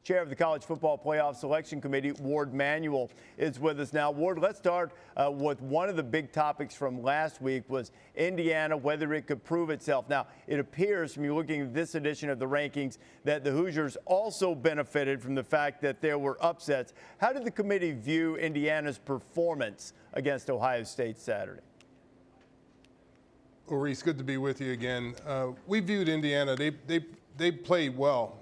Chair of the College Football Playoff Selection Committee, Warde Manuel, is with us now. Ward, let's start with one of the big topics from last week was Indiana, whether it could prove itself. Now, it appears from you looking at this edition of the rankings that the Hoosiers also benefited from the fact that there were upsets. How did the committee view Indiana's performance against Ohio State Saturday? Well, Rece, good to be with you again. We viewed Indiana. They played well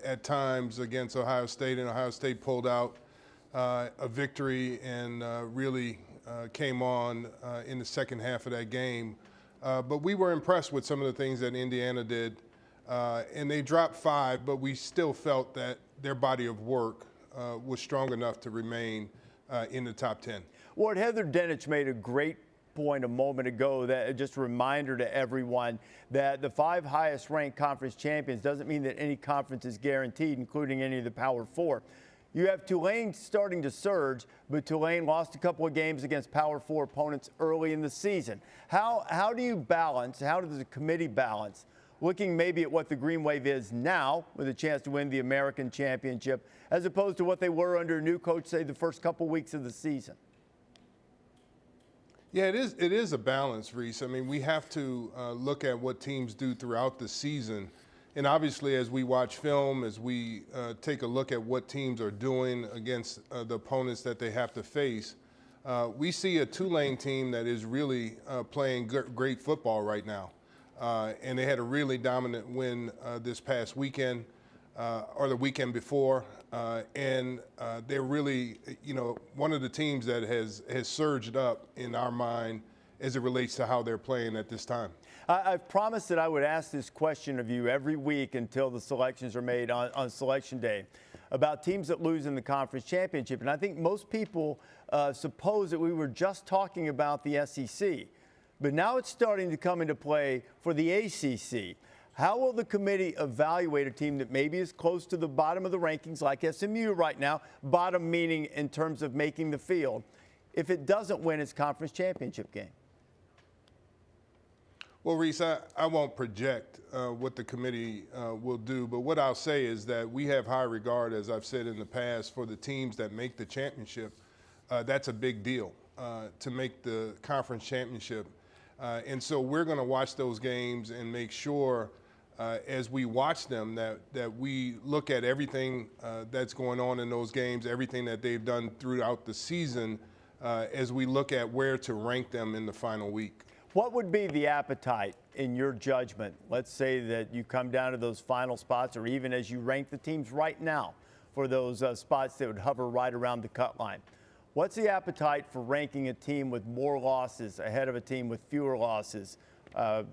at times against Ohio State, and Ohio State pulled out a victory and really came on in the second half of that game. But we were impressed with some of the things that Indiana did. And they dropped 5, but we still felt that their body of work was strong enough to remain in the top 10. Ward, Heather Dinich made a great point a moment ago, that just a reminder to everyone that the 5 highest ranked conference champions doesn't mean that any conference is guaranteed, including any of the Power 4. You have Tulane starting to surge, but Tulane lost a couple of games against Power 4 opponents early in the season. How do you balance, how does the committee balance looking maybe at what the Green Wave is now with a chance to win the American Championship as opposed to what they were under a new coach, say, the first couple weeks of the season? Yeah, it is a balance, Rece. I mean, we have to look at what teams do throughout the season. And obviously, as we watch film, as we take a look at what teams are doing against the opponents that they have to face, we see a Tulane team that is really playing great football right now. And they had a really dominant win this past weekend or the weekend before. And they're really, one of the teams that has surged up in our mind as it relates to how they're playing at this time. I've promised that I would ask this question of you every week until the selections are made on Selection Day about teams that lose in the conference championship. And I think most people suppose that we were just talking about the SEC. But now it's starting to come into play for the ACC. How will the committee evaluate a team that maybe is close to the bottom of the rankings, like SMU right now, bottom meaning in terms of making the field, if it doesn't win its conference championship game? Well, Rece, I won't project what the committee will do, but what I'll say is that we have high regard, as I've said in the past, for the teams that make the championship. That's a big deal to make the conference championship. And so we're going to watch those games and make sure as we watch them that we look at everything that's going on in those games, everything that they've done throughout the season as we look at where to rank them in the final week. What would be the appetite in your judgment? Let's say that you come down to those final spots, or even as you rank the teams right now for those spots that would hover right around the cut line. What's the appetite for ranking a team with more losses ahead of a team with fewer losses?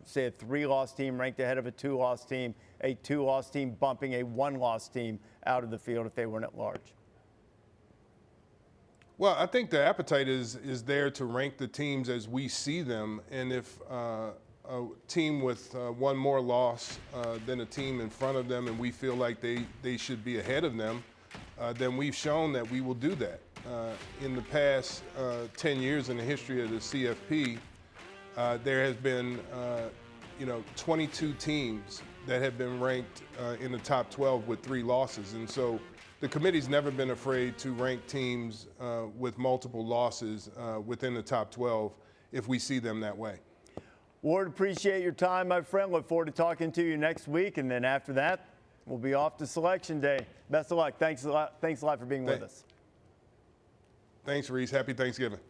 Say a 3-loss team ranked ahead of a 2-loss team, a 2-loss team bumping a 1-loss team out of the field if they weren't at large. Well, I think the appetite is there to rank the teams as we see them. And if a team with one more loss than a team in front of them and we feel like they should be ahead of them, then we've shown that we will do that. In the past 10 years in the history of the CFP, there has been 22 teams that have been ranked in the top 12 with 3 losses. And so the committee's never been afraid to rank teams with multiple losses within the top 12 if we see them that way. Ward, appreciate your time, my friend. Look forward to talking to you next week. And then after that, we'll be off to Selection Day. Best of luck. Thanks a lot for being with us. Thanks, Rece. Happy Thanksgiving.